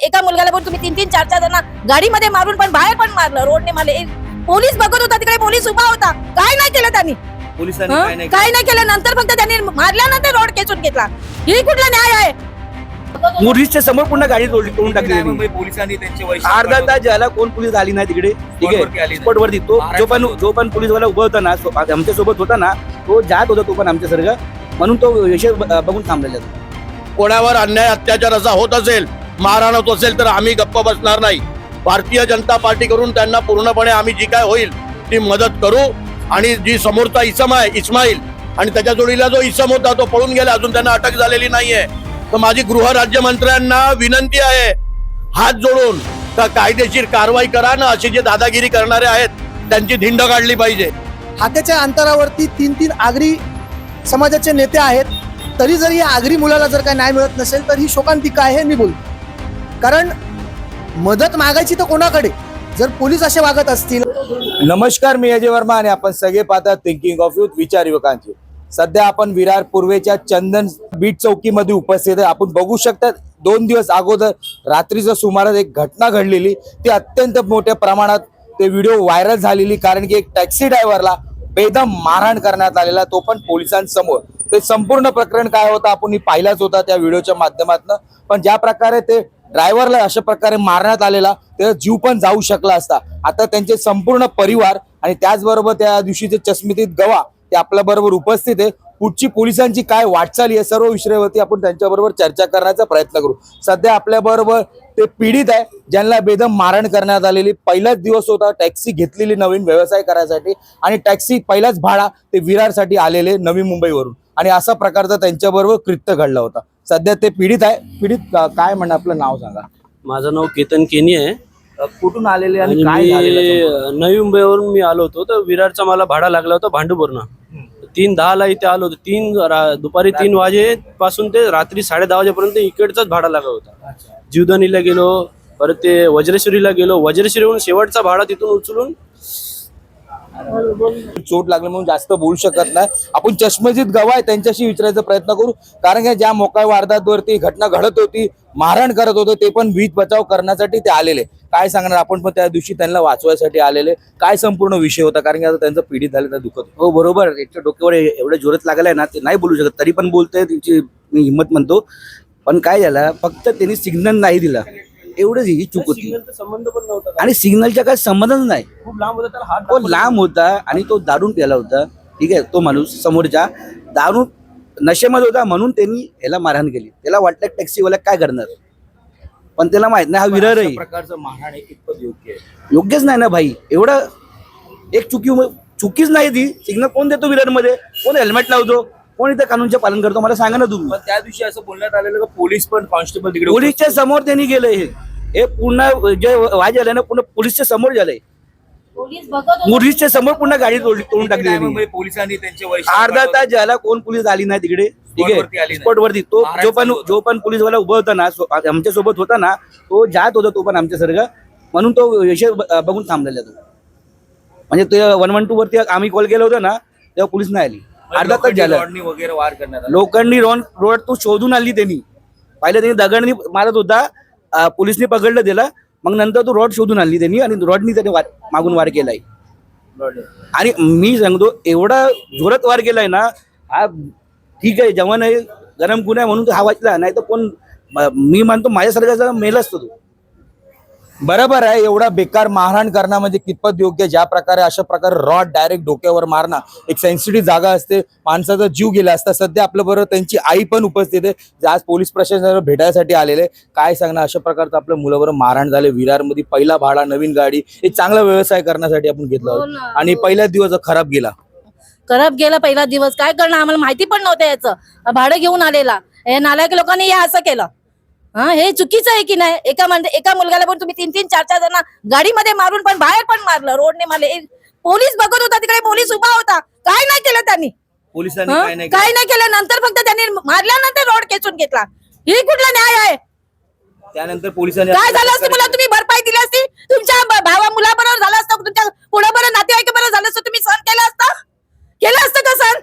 एका मुलगाला पण तुम्ही 3-3, 4-4 जण गाडीमध्ये मारून पण बाहेर पण मारलं रोडने. मला पोलीस बघत होता तिकडे, पोलीस उभा होता, काय नाही केलं त्यांनी. पोलिसांनी काय नाही केलं. नंतर फक्त त्यांनी मारल्यानंतर रोड खेचून घेतला. ही कुठला न्याय आहे? मुरीच्या समोर पुन्हा गाडी तोडून टाकली पोलिसांनी. त्यांचे अर्धा तास ज्याला कोण पोलीस आली नाही तिकडे, ठीक आहे, स्पॉट वरती तो जो पण पोलीसवाला उभा होता ना, आमच्या सोबत होता ना, तो जात होता तो पण आमच्यासारखा, म्हणून तो विषय बघून थांबलेला. कोणावर अन्याय अत्याचार असा होत असेल, मारहाण होत असेल, तर आम्ही गप्प बसणार नाही. भारतीय जनता पार्टी करून त्यांना पूर्णपणे आम्ही जी काय होईल ती मदत करू. आणि जी समोरचा इसम आहे इस्माईल आणि त्याच्या जोडीला जो इसम होता तो पळून गेला, अजून त्यांना अटक झालेली नाहीये. तर माझी गृह राज्यमंत्र्यांना विनंती आहे, हात जोडून कायदेशीर कारवाई करा ना. अशी जे दादागिरी करणारे आहेत त्यांची धिंड काढली पाहिजे. हाताच्या अंतरावरती 3-3 आगरी समाजाचे नेते आहेत, तरी जर या आगरी मुलाला जर काही न्याय मिळत नसेल तर ही शोकांतिका आहे, मी बोलतो. कारण मदत मागायची तर कोणाकडे, जर पोलीस असे वागत असतील. नमस्कार, मी अजय वर्मा आणि आपण सगळे पाहतात थिंकिंग ऑफ यूथ, विचार युवकांचे. सध्या आपण विरार पूर्वेच्या चंदन बीट चौकीमध्ये उपस्थित आहे. आपण बघू शकता 2 दिवस अगोदर रात्रीच्या सुमारास एक घटना घडलेली, ती अत्यंत मोठ्या प्रमाणात ते व्हिडिओ व्हायरल झालेली. कारण की एक टॅक्सी ड्रायव्हरला बेदम मारहाण करण्यात आलेला, तो पण पोलिसांसमोर. ते संपूर्ण प्रकरण काय होतं आपण पाहिलाच होता त्या व्हिडिओच्या माध्यमातून. पण ज्या प्रकारे ते ड्रायव्हरला अशा प्रकारे मारण्यात आलेला, त्याचा जीव पण जाऊ शकला असता. आता त्यांचे संपूर्ण परिवार आणि त्याचबरोबर त्या दिवशीचे चष्मितीत गवाह ते आपल्या बरोबर उपस्थित आहे. पुढची पोलिसांची काय वाटचाल आहे, सर्व विषयावरती आपण त्यांच्याबरोबर चर्चा करण्याचा प्रयत्न करू. सध्या आपल्या बरोबर ते पीडित आहे, ज्यांना बेदम मारहाण करण्यात आलेली. पहिलाच दिवस होता, टॅक्सी घेतलेली नवीन व्यवसाय करायसाठी आणि टॅक्सी पहिलाच भाडा ते विरारसाठी आलेले नवी मुंबईवरून, आणि असा प्रकारचा त्यांच्याबरोबर कृत्य घडला होता. सध्या ते पीडित आहे. पीडित काय म्हणणं, आपलं नाव सांगा. माझं नाव केतन केनी आहे. कुठून आलेले आणि आणि काय झालेलं? मी नवी मुंबईवरून मी आलो होतो. तर विरारचा मला भाडा लागला होता भांडूपूरनं. 3:10 इथे आलो होतो. दुपारी 3 वाजेपासून ते रात्री 10:30 वाजेपर्यंत इकडचाच भाडा लागला होता. जीवदानीला गेलो, परत ते वज्रेश्वरीला गेलो, वज्रेश्वरीहून शेवटचा भाडा तिथून उचलून. चोट लागली म्हणून जास्त बोलू शकत नाही. आपण चष्मदीत गवाह आहे त्यांच्याशी विचारायचा प्रयत्न करू. कारण की ज्या मोकाळ वारदातवरती घटना घडत होती, मारहाण करत होते, ते पण वीज बचाव करण्यासाठी ते आलेले. काय सांगणार आपण, पण त्या दिवशी त्यांना वाचवायसाठी आलेले. काय संपूर्ण विषय होता, कारण की आता त्यांचं पीडित झालं तर दुखत. हो बरोबर, याच्या डोक्यावर एवढं जोरात लागलाय ना, ते नाही बोलू शकत, तरी पण बोलतोय. त्यांची मी हिंमत म्हणतो. पण काय झालं, फक्त त्यांनी सिग्नल नाही दिला, एवढंच ही चूक होती. संबंध पण नव्हता, आणि सिग्नलच्या काय संबंधच नाही. खूप लांब होता, त्याला हात तो लांब होता आणि तो दारू प्याला होता, ठीक आहे. तो माणूस समोरच्या दारू नशेमध्ये होता, म्हणून त्यांनी याला मारहाण केली. त्याला वाटलं टॅक्सीवाला काय करणार, पण त्याला माहित नाही हा विरार आहे. प्रकारचं मारहाण आहे, कितपत योग्य आहे? योग्यच नाही ना भाई. एवढं एक चुकीच नाही ती. सिग्नल कोण देतो विरारमध्ये? कोण हेल्मेट लावतो? कोण इथं कानूनचे पालन करतो? मला सांगा ना तुम्ही. पण त्या दिवशी असं बोलण्यात आलेलं का पोलीस पण कॉन्स्टेबल तिकडे पोलीसच्या समोर त्यांनी गेलंय. हे पूर्ण जे वाय झालंय ना, पूर्ण पोलीसच्या समोर झालंय. पोलीस बघत होता. मुरीच्या समोर पुन्हा गाडी तोडून टाकली. पोलिसांनी त्यांचे अर्धा तास ज्याला कोण पोलीस आली नाही तिकडे, ठीक आहे, स्पॉट वरती तो जो पण पोलीसवाला उभा होता ना, आमच्या सोबत होता ना, तो जात होता तो पण आमच्यासारखा, म्हणून तो विषय बघून थांबलेला. तो म्हणजे ते 112 वरती आम्ही कॉल केला होता ना, तेव्हा पोलीस नाही आली. अर्धा तास झाला. वगैरे वार करण्यात लोकांनी रोड तो शोधून आली. त्यांनी पहिल्या त्यांनी दगडनी मारत होता, पोलिसने पकडलं त्याला. मग नंतर तो रॉड शोधून आणली त्यांनी, आणि रॉडनी त्याने मागून वार केलाय. आणि मी सांगतो, एवढा जोरात वार केलाय ना, हा ठीक आहे, जवान आहे, गरम खून आहे म्हणून तो हा वाचला, नाही तर कोण, मी मानतो माझ्यासारखा मेल असतो तो. बरोबर आहे, एवढा बेकार मारहाण करणं म्हणजे कितपत योग्य? ज्या प्रकारे अशा प्रकारे रॉड डायरेक्ट डोक्यावर मारणं, एक सेन्सिटिव्ह जागा असते, माणसाचा जीव गेला असता. सध्या आपल्या बरोबर त्यांची आई पण उपस्थित आहे, जे आज पोलीस प्रशासनाला भेटायसाठी आलेले. काय सांगणार, अशा प्रकारचं आपल्या मुलाबरोबर मारहाण झाले विरारमध्ये. पहिला भाडा, नवीन गाडी, एक चांगला व्यवसाय करण्यासाठी आपण घेतला होता, आणि पहिल्याच दिवस खराब गेला. पहिला दिवस. काय करणार, आम्हाला माहिती पण नव्हतं याचं. भाडं घेऊन आलेला हे नालायक लोकांनी हे असं केलं. हे चुकीचं आहे की नाही? एका मुलगाला पण तुम्ही 3-3, 4-4 जण गाडीमध्ये मारून पण बाहेर पण मारलं रोडने. मला पोलीस बघत होता तिकडे, पोलीस उभा होता, काय नाही केलं त्यांनी. पोलिसांनी काय नाही केलं. नंतर फक्त त्यांनी मारल्यानंतर रोड खेचून घेतला. ही कुठला न्याय आहे? त्यानंतर पोलिसांनी काय झालं असतं, मला तुम्ही भरपाई दिली असती, तुमच्या भावा मुलाबरोबर झालं असतं, तुमच्या पुढाबरोबर नातेवाईकाबरोबर झालं असतं, तुम्ही सहन केलं असतं का सर?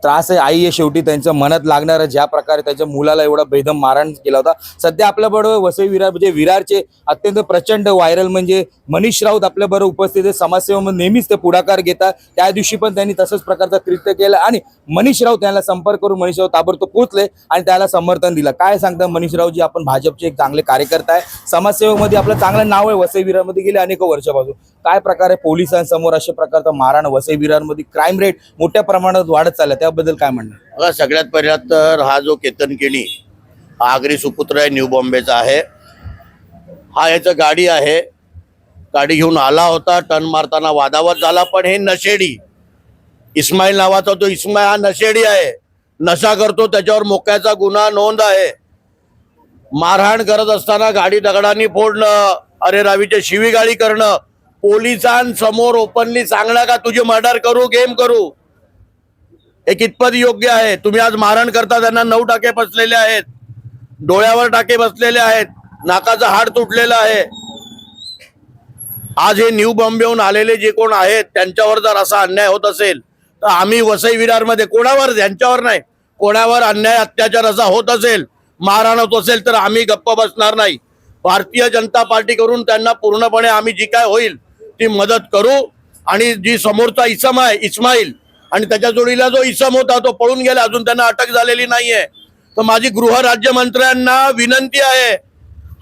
त्रास आहे. आई आहे शेवटी, त्यांच्या मनात लागणारं ज्या प्रकारे त्यांच्या मुलाला एवढा बेदम मारहाण केला होता. सध्या आपल्याबरोबर वसई विरार म्हणजे विरारचे अत्यंत प्रचंड व्हायरल म्हणजे मनीष राऊत आपल्याबरोबर उपस्थित आहे. समाजसेवेमध्ये नेहमीच ते पुढाकार घेतात. त्या दिवशी पण त्यांनी तसंच प्रकारचं कृत्य केलं आणि मनीष राऊत यांना संपर्क करून मनीष राऊत ताबडतोब पोहोचले आणि त्याला समर्थन दिलं. काय सांगता मनीष राऊतजी, आपण भाजपचे एक चांगले कार्यकर्ता आहे, समाजसेवेमध्ये आपलं चांगलं नाव आहे, वसई विरारमध्ये गेले अनेक वर्षापासून. काय प्रकारे पोलिसांसमोर अशा प्रकारचा मारहाण वसई विरारमध्ये क्राईम रेट मोठ्या प्रमाणात वाढत चालला, त्याबद्दल काय म्हणणं? बघा, सगळ्यात पहिला तर हा जो केतन केणी हा आगरी सुपुत्र आहे, न्यू बॉम्बेचा आहे. हा याचं गाडी आहे, गाडी घेऊन आला होता, टर्न मारताना वादावाद झाला. पण हे नशेडी इस्माईल नावाचा तो इस्माईल हा नशेडी आहे, नशा करतो, त्याच्यावर मोक्याचा गुन्हा नोंद आहे. मारहाण करत असताना गाडी दगडांनी फोडणं, अरे रावीच्या शिवीगाळी करणं, पोलिसांसमोर ओपनली सांगणं का तुझी मर्डर करू, गेम करू, हे कितपत योग्य आहे? तुम्ही आज मारहाण करता, त्यांना 9 टाके बसलेले आहेत, डोळ्यावर टाके बसलेले आहेत, नाकाचं हाड तुटलेलं आहे. आज हे न्यू बॉम्बेहून आलेले जे कोण आहेत त्यांच्यावर जर असा अन्याय होत असेल तर आम्ही वसई विरारमध्ये कोणावर, त्यांच्यावर नाही, कोणावर अन्याय अत्याचार असा होत असेल, मारहाण होत असेल तर आम्ही गप्प बसणार नाही. भारतीय जनता पार्टी करून त्यांना पूर्णपणे आम्ही जी काय होईल ती मदत करू. आणि जी समोरचा इसम आहे इस्माईल आणि त्याच्या जोडीला जो इसम होता तो पळून गेला, अजून त्यांना अटक झालेली नाहीये. तर माझी गृहराज्यमंत्र्यांना विनंती आहे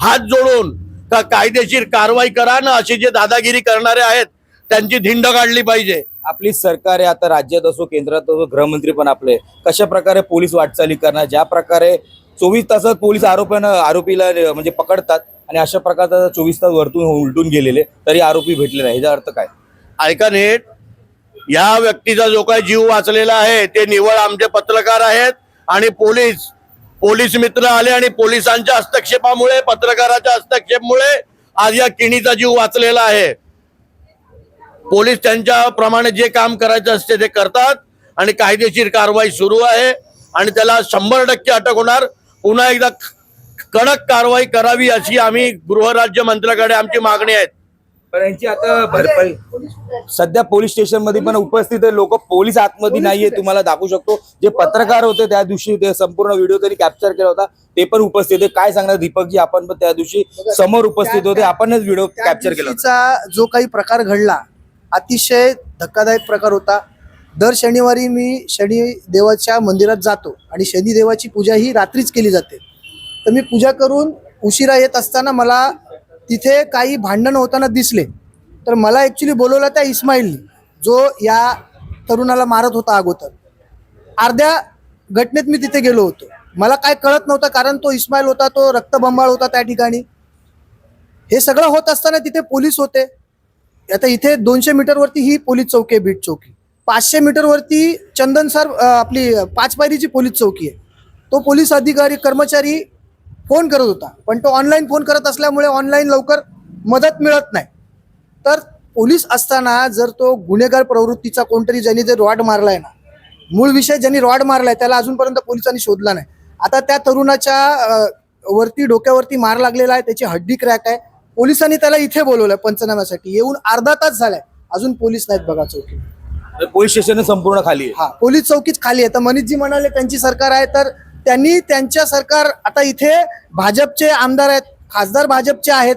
हात जोडून का कायदेशीर कारवाई करा ना, अशी जे दादागिरी करणारे आहेत त्यांची धिंड काढली पाहिजे. आपली सरकार आहे आता, राज्यात असो केंद्रात असो, गृहमंत्री पण आपले, कशा प्रकारे पोलीस वाटचाली करणार, ज्या प्रकारे 24 तासात पोलीस आरोपीला म्हणजे पकडतात आणि अशा प्रकारचा 24 तास वरतून उलटून गेलेले तरी आरोपी भेटले नाही, याचा अर्थ काय? ऐका नीट, या व्यक्तीचा जो काही जीव वाचलेला आहे ते निवळ आमचे पत्रकार आहेत आणि पोलीस मित्र आले आणि पोलिसांच्या हस्तक्षेपामुळे, पत्रकाराच्या हस्तक्षेपामुळे आज या किणीचा जीव वाचलेला आहे. पोलीस त्यांच्या प्रमाणे जे काम करायचं असते ते करतात आणि कायदेशीर कारवाई सुरू आहे आणि त्याला 100% अटक होणार. पुन्हा एकदा कडक कारवाई करावी अशी आम्ही गृहराज्यमंत्र्याकडे आमची मागणी आहे. पण यांची आता भरपाई सध्या पोलीस स्टेशन मध्ये पण उपस्थित आहे लोक, पोलीस आतमध्ये नाहीये. तुम्हाला दाखवू शकतो, जे पत्रकार होते त्या दिवशी, ते संपूर्ण व्हिडिओ त्यांनी कॅप्चर केला होता, ते पण उपस्थित आहे. काय सांगणार दीपकजी, आपण पण त्या दिवशी समोर उपस्थित होते, आपणच व्हिडिओ कॅप्चर केला होता. जो काही प्रकार घडला अतिशय धक्कादायक प्रकार होता. दर शनिवारी मी शनी देवाच्या मंदिरात जातो आणि शनी देवाची पूजा ही रात्रीच केली जाते. तर मी पूजा करून उशिरा येत असताना मला तिथे काही भांडण होताना दिसले. तर मला ॲक्च्युली बोलवलं त्या इस्माईलनी, जो या तरुणाला मारत होता अगोदर. अर्ध्या घटनेत मी तिथे गेलो होतो. मला काय कळत नव्हतं, कारण तो इस्माईल होता, तो रक्तबंबाळ होता त्या ठिकाणी. हे सगळं होत असताना तिथे पोलीस होते. आता इथे 200 मीटरवरती ही पोलीस चौकी आहे, बीट चौकी. 500 मीटरवरती चंदन सर आपली 5 पायरीची पोलीस चौकी आहे. तो पोलीस अधिकारी कर्मचारी फोन करत होता, पण तो ऑनलाईन फोन करत असल्यामुळे ऑनलाईन लवकर मदत मिळत नाही. तर पोलीस असताना जर तो गुन्हेगार प्रवृत्तीचा कोणतरी ज्यांनी जर रॉड मारलाय ना, मूळ विषय ज्यांनी रॉड मारलाय त्याला अजूनपर्यंत पोलिसांनी शोधला नाही. आता त्या तरुणाच्या वरती डोक्यावरती मार लागलेला आहे, त्याची हड्डी क्रॅक आहे. पोलिसांनी त्याला इथे बोलवलंय पंचनाम्यासाठी. येऊन अर्धा तास झालाय, अजून पोलीस नाहीत बघा चौकी. पोलीस स्टेशन संपूर्ण खाली आहे. हा, पोलीस चौकीच खाली आहे. तर मनीषजी म्हणाले त्यांची सरकार आहे, तर त्यांनी त्यांच्या सरकार, आता इथे भाजपचे आमदार आहेत, खासदार भाजपचे आहेत,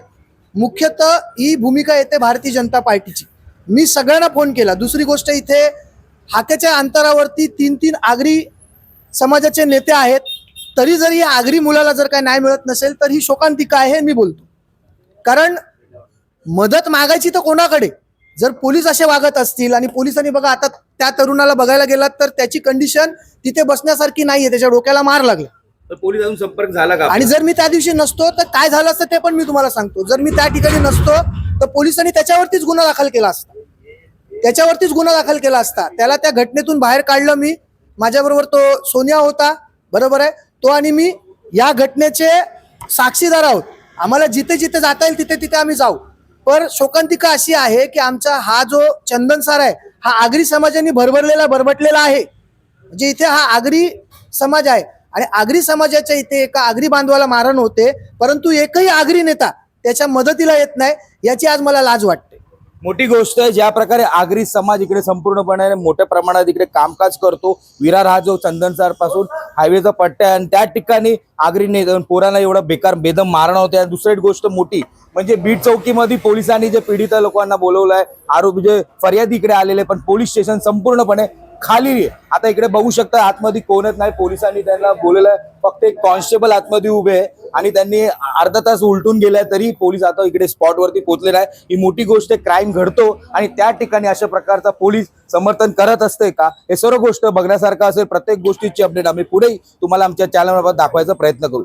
मुख्यतः ही भूमिका येते भारतीय जनता पार्टीची. मी सगळ्यांना फोन केला. दुसरी गोष्ट, इथे हाताच्या अंतरावरती 3-3 आगरी समाजाचे नेते आहेत. तरी जर या आगरी मुलाला जर काही न्याय मिळत नसेल तर ही शोकांतिका आहे, मी बोलतो. कारण मदत मागायची तर कोणाकडे? जर पोलीस असे वागत असतील आणि पोलिसांनी बघा आता त्या तरुणाला बघायला गेलात तर त्याची कंडिशन तिथे बसण्यासारखी नाहीये, त्याच्या डोक्याला मार लागला. तर पोलीस अजून संपर्क झाला का? आणि जर मी त्या दिवशी नसतो तर काय झालं असतं ते पण मी तुम्हाला सांगतो. जर मी त्या ठिकाणी नसतो तर पोलिसांनी त्याच्यावरतीच गुन्हा दाखल केला असता. त्याला त्या घटनेतून बाहेर काढलं मी. माझ्याबरोबर तो सोनिया होता, बरोबर आहे, तो आणि मी या घटनेचे साक्षीदार आहोत. आम्हाला जिथे जिथे जाता येईल तिथे तिथे आम्ही जाऊ. पण शोकांतिका अशी आहे की आमचा हा जो चंदन सर आहे हा आगरी समाजाने बरबटलेला आहे. म्हणजे इथे हा आगरी समाज आहे आणि आगरी समाजाच्या इथे एका आगरी बांधवाला मारण होते, परंतु एकही आगरी नेता त्याच्या मदतीला येत नाही. याची आज मला लाज वाटते. मोठी गोष्ट आहे ज्या प्रकारे आगरी समाज इकडे संपूर्णपणे मोठ्या प्रमाणात इकडे कामकाज करतो. विरार हा जो चंदनसार पासून हायवेचा पट्टा आहे आणि त्या ठिकाणी आगरी पोरांना एवढा बेकार बेदम मारणं होते. आणि दुसरी गोष्ट मोठी म्हणजे बीड चौकीमध्ये पोलिसांनी जे पीडित लोकांना बोलवलंय, आरोपी जे फर्यादी इकडे आलेले, पण पोलीस स्टेशन संपूर्णपणे खाली आहे. आता इकडे बघू शकता आतमध्ये कोणच नाही. पोलिसांनी त्यांना बोलवलंय, फक्त एक कॉन्स्टेबल आतमध्ये उभे आहे आणि त्यांनी अर्धा तास उलटून गेलाय तरी पोलीस आता इकडे स्पॉटवरती पोहोचले नाही. ही मोठी गोष्ट, क्राईम घडतो आणि त्या ठिकाणी अशा प्रकारचा पोलीस समर्थन करत असते का, हे सर्व गोष्ट बघण्यासारखं असेल. प्रत्येक गोष्टीची अपडेट आम्ही पुढेही तुम्हाला आमच्या चॅनलवर दाखवायचा प्रयत्न करू.